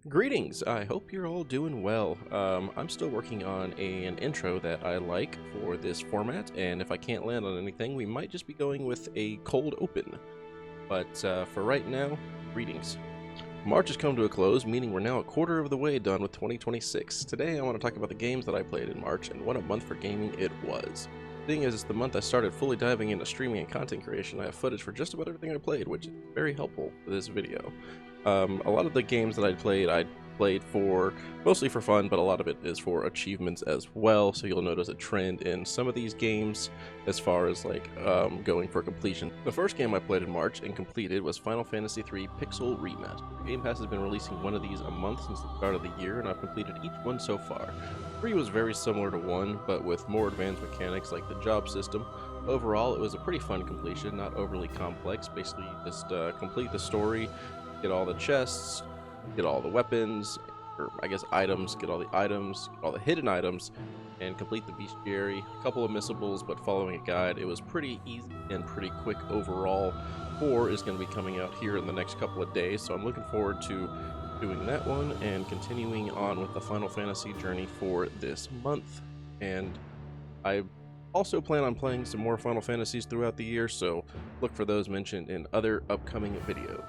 Greetings! I hope you're all doing well. I'm still working on an intro that I like for this format, and if I can't land on anything, we might just be going with a cold open. But for right now, greetings. March has come to a close, meaning we're now a quarter of the way done with 2026. Today I want to talk about the games that I played in March and what a month for gaming it was. Seeing as it's the month I started fully diving into streaming and content creation, I have footage for just about everything I played, which is very helpful for this video. A lot of the games that I played for mostly for fun, but a lot of it is for achievements as well. So you'll notice a trend in some of these games as far as like going for completion. The first game I played in March and completed was Final Fantasy III Pixel Remaster. Game Pass has been releasing one of these a month since the start of the year, and I've completed each one so far. 3 was very similar to 1, but with more advanced mechanics like the job system. Overall, it was a pretty fun completion, not overly complex. Basically, just complete the story, get all the chests, get all the weapons, or I guess items, get all the items, get all the hidden items, and complete the bestiary. A couple of missables, but following a guide, it was pretty easy and pretty quick overall. 4 is going to be coming out here in the next couple of days, so I'm looking forward to doing that one and continuing on with the Final Fantasy journey for this month. And I also plan on playing some more Final Fantasies throughout the year, so look for those mentioned in other upcoming videos.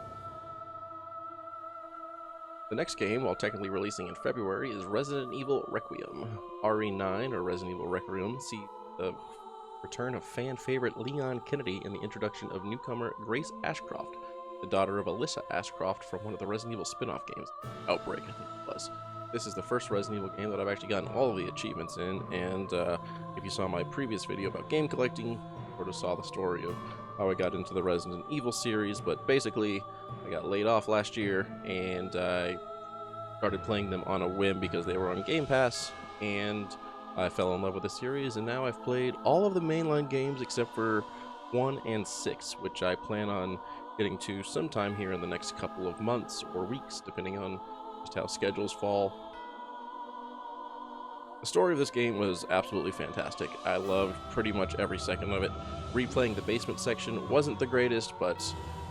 The next game, while technically releasing in February, is Resident Evil Requiem. RE9, or Resident Evil Requiem, sees the return of fan favorite Leon Kennedy and the introduction of newcomer Grace Ashcroft, the daughter of Alyssa Ashcroft from one of the Resident Evil spin-off games, Outbreak, I think it was. This is the first Resident Evil game that I've actually gotten all of the achievements in, and if you saw my previous video about game collecting, you sort of saw the story of how I got into the Resident Evil series, but basically I got laid off last year and I started playing them on a whim because they were on Game Pass, and I fell in love with the series, and now I've played all of the mainline games except for 1 and 6, which I plan on getting to sometime here in the next couple of months or weeks, depending on just how schedules fall. The story of this game was absolutely fantastic. I loved pretty much every second of it. Replaying the basement section wasn't the greatest, but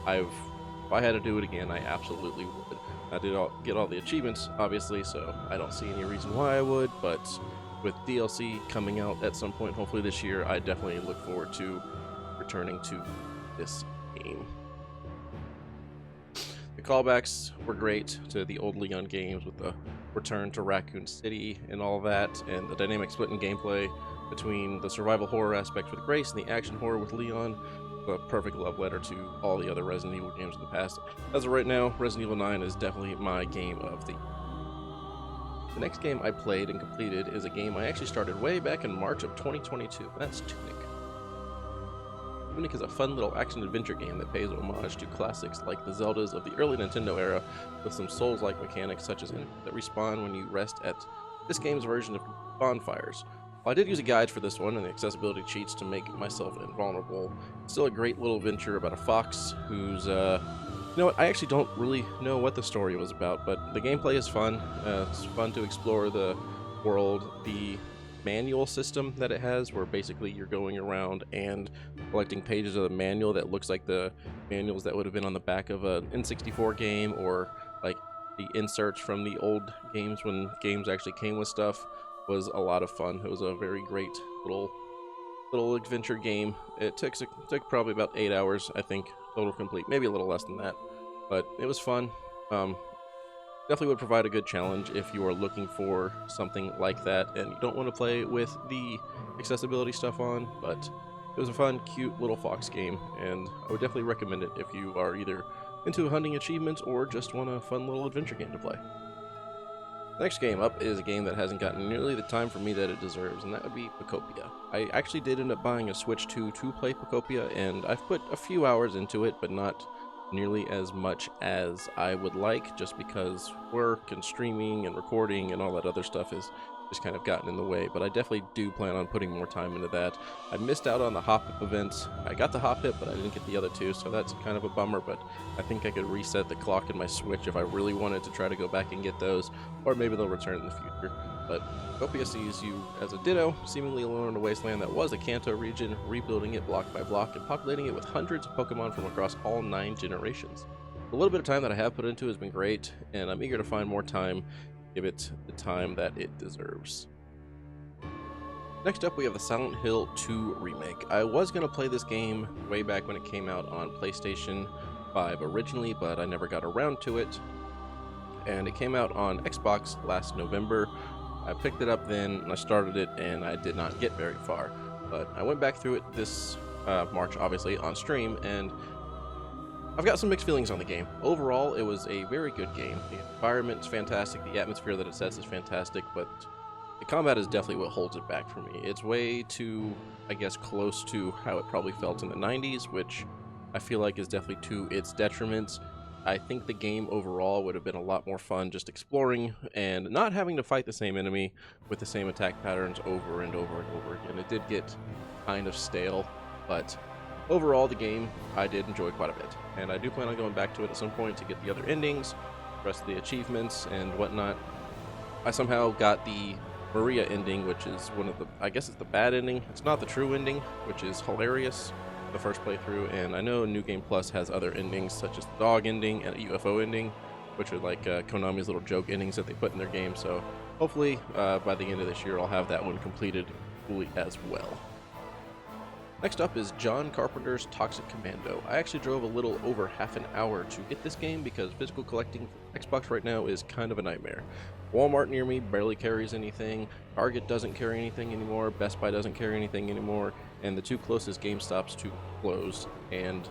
if I had to do it again, I absolutely would. I did get all the achievements, obviously, so I don't see any reason why I would, but with DLC coming out at some point, hopefully this year, I definitely look forward to returning to this game. The callbacks were great to the old Leon games with the return to Raccoon City and all that, and the dynamic split in gameplay between the survival horror aspect with Grace and the action horror with Leon. A perfect love letter to all the other Resident Evil games in the past. As of right now, Resident Evil 9 is definitely my game of the year. The next game I played and completed is a game I actually started way back in March of 2022. That's Tunic. Tunic is a fun little action-adventure game that pays homage to classics like the Zeldas of the early Nintendo era, with some Souls-like mechanics such as that respawn when you rest at this game's version of bonfires. While I did use a guide for this one and the accessibility cheats to make myself invulnerable, it's still a great little adventure about a fox who's, you know what, I actually don't really know what the story was about, but the gameplay is fun. It's fun to explore the world. The manual system that it has, where basically you're going around and collecting pages of the manual that looks like the manuals that would have been on the back of an N64 game, or like the inserts from the old games when games actually came with stuff, was a lot of fun. It was a very great little adventure game. It took probably about 8 hours, I think, total complete, maybe a little less than that, but it was fun. Definitely would provide a good challenge if you are looking for something like that and you don't want to play with the accessibility stuff on, but it was a fun, cute little fox game, and I would definitely recommend it if you are either into hunting achievements or just want a fun little adventure game to play. The next game up is a game that hasn't gotten nearly the time for me that it deserves, and that would be Pacopia. I actually did end up buying a Switch 2 to play Pacopia, and I've put a few hours into it, but not nearly as much as I would like, just because work and streaming and recording and all that other stuff is just kind of gotten in the way, but I definitely do plan on putting more time into that. I missed out on the Hop Hip event. I got the Hop Hip, but I didn't get the other two, so that's kind of a bummer, but I think I could reset the clock in my Switch if I really wanted to try to go back and get those, or maybe they'll return in the future. But Pacopia sees you as a Ditto, seemingly alone in a wasteland that was a Kanto region, rebuilding it block by block and populating it with hundreds of Pokemon from across all 9 generations. the little bit of time that I have put into it has been great, and I'm eager to find more time, give it the time that it deserves. Next up, we have the Silent Hill 2 remake. I was going to play this game way back when it came out on PlayStation 5 originally, but I never got around to it. And it came out on Xbox last November. I picked it up then, and I started it, and I did not get very far. But I went back through it this March, obviously, on stream, and I've got some mixed feelings on the game. Overall, it was a very good game. The environment's fantastic, the atmosphere that it sets is fantastic, but the combat is definitely what holds it back for me. It's way too, I guess, close to how it probably felt in the 90s, which I feel like is definitely to its detriment. I think the game overall would have been a lot more fun just exploring and not having to fight the same enemy with the same attack patterns over and over and over again. It did get kind of stale, but overall the game I did enjoy quite a bit. And I do plan on going back to it at some point to get the other endings, the rest of the achievements and whatnot. I somehow got the Maria ending, which is one of the, I guess it's the bad ending. It's not the true ending, which is hilarious, the first playthrough, and I know New Game Plus has other endings, such as the dog ending and a UFO ending, which are like Konami's little joke endings that they put in their game, so hopefully by the end of this year I'll have that one completed fully as well. Next up is John Carpenter's Toxic Commando. I actually drove a little over half an hour to get this game because physical collecting for Xbox right now is kind of a nightmare. Walmart near me barely carries anything, Target doesn't carry anything anymore, Best Buy doesn't carry anything anymore, and the two closest GameStops to closed, and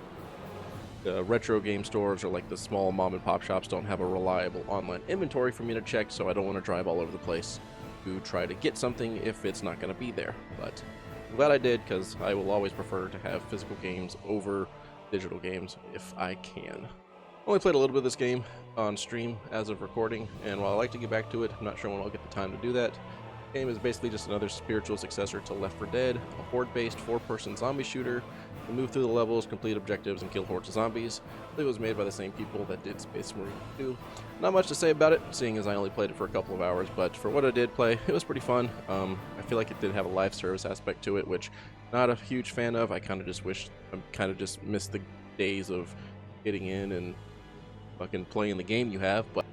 the retro game stores or like the small mom and pop shops don't have a reliable online inventory for me to check, so I don't want to drive all over the place to try to get something if it's not going to be there. But I'm glad I did, because I will always prefer to have physical games over digital games if I can. I only played a little bit of this game on stream as of recording, and while I like to get back to it, I'm not sure when I'll get the time to do that. The game is basically just another spiritual successor to Left 4 Dead, a horde-based 4-person zombie shooter. You move through the levels, complete objectives, and kill hordes of zombies. I believe it was made by the same people that did Space Marine 2. Not much to say about it, seeing as I only played it for a couple of hours, but for what I did play, it was pretty fun. I feel like it did have a live service aspect to it, which not a huge fan of. I kind of just missed the days of getting in and fucking playing the game you have. But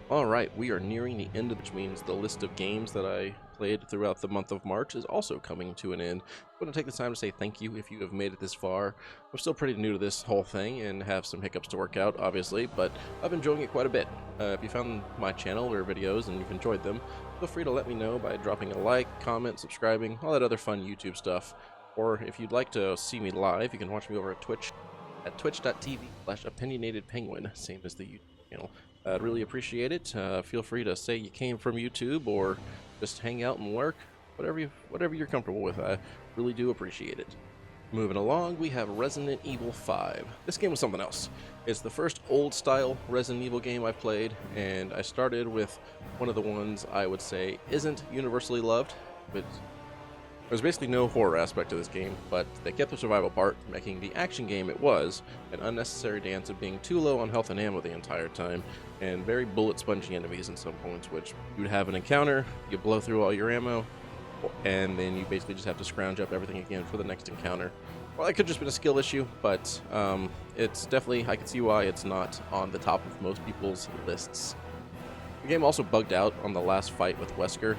alright, we are nearing the end of which means the list of games that I played throughout the month of March is also coming to an end. I'm going to take this time to say thank you if you have made it this far. I'm still pretty new to this whole thing and have some hiccups to work out, obviously, but I've been enjoying it quite a bit. If you found my channel or videos and you've enjoyed them, feel free to let me know by dropping a like, comment, subscribing, all that other fun YouTube stuff. Or if you'd like to see me live, you can watch me over at Twitch at twitch.tv/OpinionatedPenguin, same as the YouTube channel. I'd really appreciate it. Feel free to say you came from YouTube or just hang out and lurk, whatever you're comfortable with. I really do appreciate it. Moving along, we have Resident Evil 5. This game was something else. It's the first old-style Resident Evil game I've played, and I started with one of the ones I would say isn't universally loved, but there's basically no horror aspect to this game, but they kept the survival part, making the action game it was an unnecessary dance of being too low on health and ammo the entire time, and very bullet-spongy enemies in some points, which you'd have an encounter, you blow through all your ammo, and then you basically just have to scrounge up everything again for the next encounter. Well, that could just been a skill issue, but it's definitely, I can see why it's not on the top of most people's lists. The game also bugged out on the last fight with Wesker,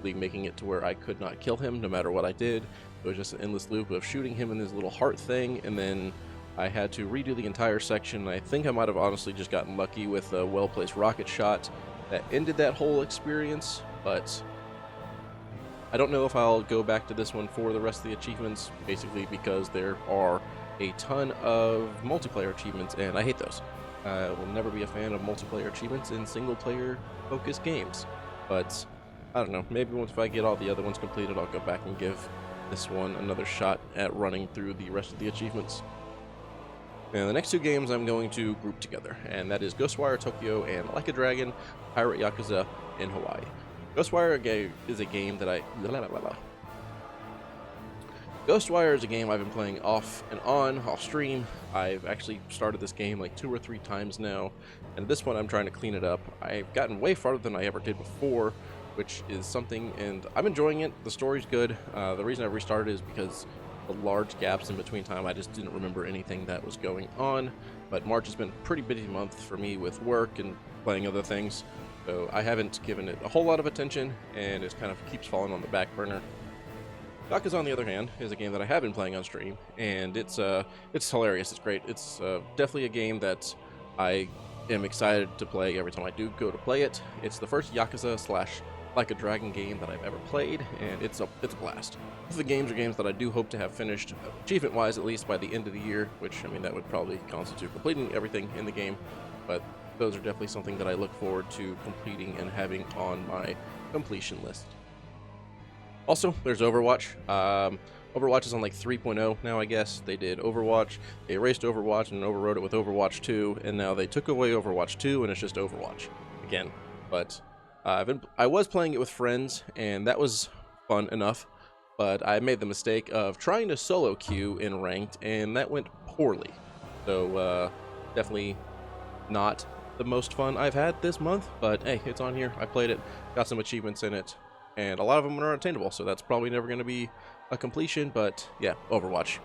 making it to where I could not kill him no matter what I did. It was just an endless loop of shooting him in his little heart thing, and then I had to redo the entire section. I think I might have honestly just gotten lucky with a well-placed rocket shot that ended that whole experience, but I don't know if I'll go back to this one for the rest of the achievements, basically because there are a ton of multiplayer achievements, and I hate those. I will never be a fan of multiplayer achievements in single-player focused games, but I don't know, maybe once if I get all the other ones completed, I'll go back and give this one another shot at running through the rest of the achievements. And the next two games I'm going to group together, and that is Ghostwire Tokyo and Like a Dragon, Pirate Yakuza in Hawaii. Ghostwire is a game that Ghostwire is a game I've been playing off and on, off stream. I've actually started this game like 2 or 3 times now, and this one I'm trying to clean it up. I've gotten way farther than I ever did before, which is something, and I'm enjoying it. The story's good. The reason I restarted is because the large gaps in between time, I just didn't remember anything that was going on. but March has been a pretty busy month for me with work and playing other things, so I haven't given it a whole lot of attention, and it kind of keeps falling on the back burner. Yakuza, on the other hand, is a game that I have been playing on stream, and it's hilarious. It's great. It's definitely a game that I am excited to play every time I do go to play it. It's the first Yakuza slash Like a Dragon game that I've ever played, and it's a blast. Both of the games are games that I do hope to have finished, achievement-wise at least, by the end of the year, which, I mean, that would probably constitute completing everything in the game, but those are definitely something that I look forward to completing and having on my completion list. Also, there's Overwatch. Overwatch is on like 3.0 now, I guess. They did Overwatch, they erased Overwatch and overwrote it with Overwatch 2, and now they took away Overwatch 2 and it's just Overwatch again. But I was playing it with friends, and that was fun enough, but I made the mistake of trying to solo queue in ranked, and that went poorly. So definitely not the most fun I've had this month, but hey, it's on here. I played it, got some achievements in it, and a lot of them are unattainable, so that's probably never going to be a completion, but yeah, Overwatch.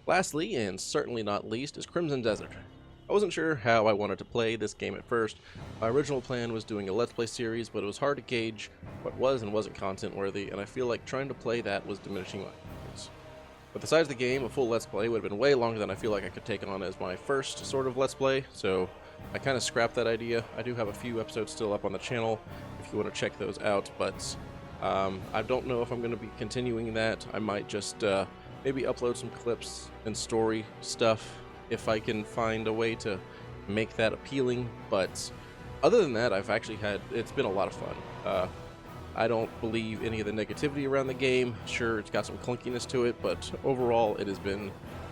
Lastly, and certainly not least, is Crimson Desert. I wasn't sure how I wanted to play this game at first. My original plan was doing a Let's Play series, but it was hard to gauge what was and wasn't content worthy, and I feel like trying to play that was diminishing my efforts. But the size of the game, a full Let's Play would have been way longer than I feel like I could take on as my first sort of Let's Play, so I kind of scrapped that idea. I do have a few episodes still up on the channel if you want to check those out, but I don't know if I'm going to be continuing that. I might just maybe upload some clips and story stuff if I can find a way to make that appealing, but other than that, it's been a lot of fun. I don't believe any of the negativity around the game. Sure, it's got some clunkiness to it, but overall it has been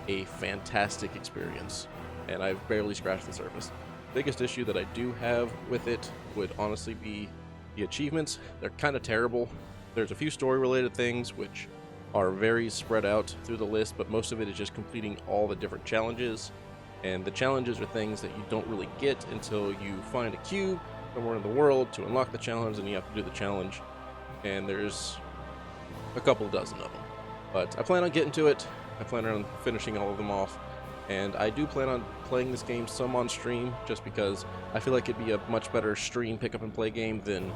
a fantastic experience, and I've barely scratched the surface. Biggest issue that I do have with it would honestly be the achievements. They're kind of terrible. There's a few story related things which are very spread out through the list, but most of it is just completing all the different challenges, and the challenges are things that you don't really get until you find a cube somewhere in the world to unlock the challenge, and you have to do the challenge, and there's a couple dozen of them. But I plan on getting to it. I plan on finishing all of them off, and I do plan on playing this game some on stream, just because I feel like it'd be a much better stream pick up and play game than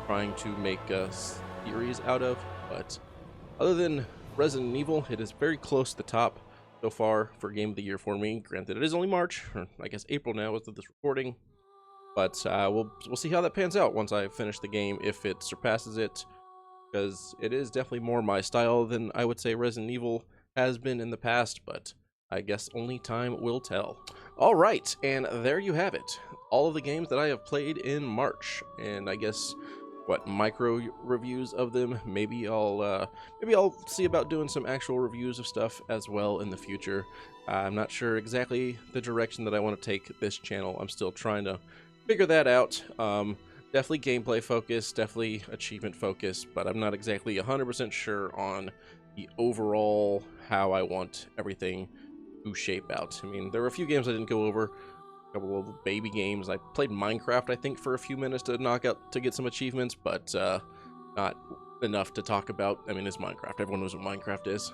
trying to make a series out of. But other than Resident Evil, it is very close to the top so far for Game of the Year for me. Granted, it is only March, or I guess April now as of this recording, but we'll see how that pans out once I finish the game, if it surpasses it, because it is definitely more my style than I would say Resident Evil has been in the past, but I guess only time will tell. All right, and there you have it. All of the games that I have played in March, and I guess micro reviews of them. Maybe I'll see about doing some actual reviews of stuff as well in the future. I'm not sure exactly the direction that I want to take this channel. I'm still trying to figure that out. Definitely gameplay focused, definitely achievement focused, but I'm not exactly 100% sure on the overall how I want everything to shape out. I mean, there were a few games I didn't go over. Couple of baby games. I played Minecraft, I think, for a few minutes to get some achievements, but not enough to talk about. I mean, it's Minecraft. Everyone knows what Minecraft is.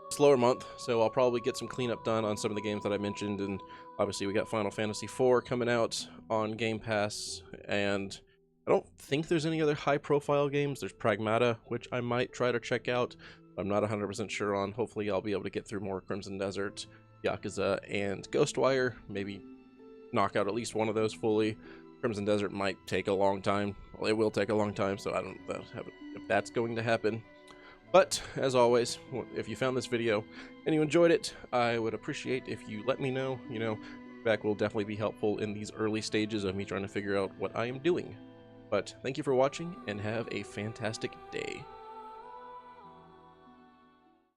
Slower month, so I'll probably get some cleanup done on some of the games that I mentioned, and obviously we got Final Fantasy IV coming out on Game Pass, and I don't think there's any other high-profile games. There's Pragmata, which I might try to check out, but I'm not 100% sure on. Hopefully I'll be able to get through more Crimson Desert, Yakuza, and Ghostwire. Maybe knock out at least one of those fully. Crimson Desert might take a long time. Well, it will take a long time, so I don't know if that's going to happen. But as always, if you found this video and you enjoyed it, I would appreciate if you let me know. Feedback will definitely be helpful in these early stages of me trying to figure out what I am doing. But thank you for watching, and have a fantastic day.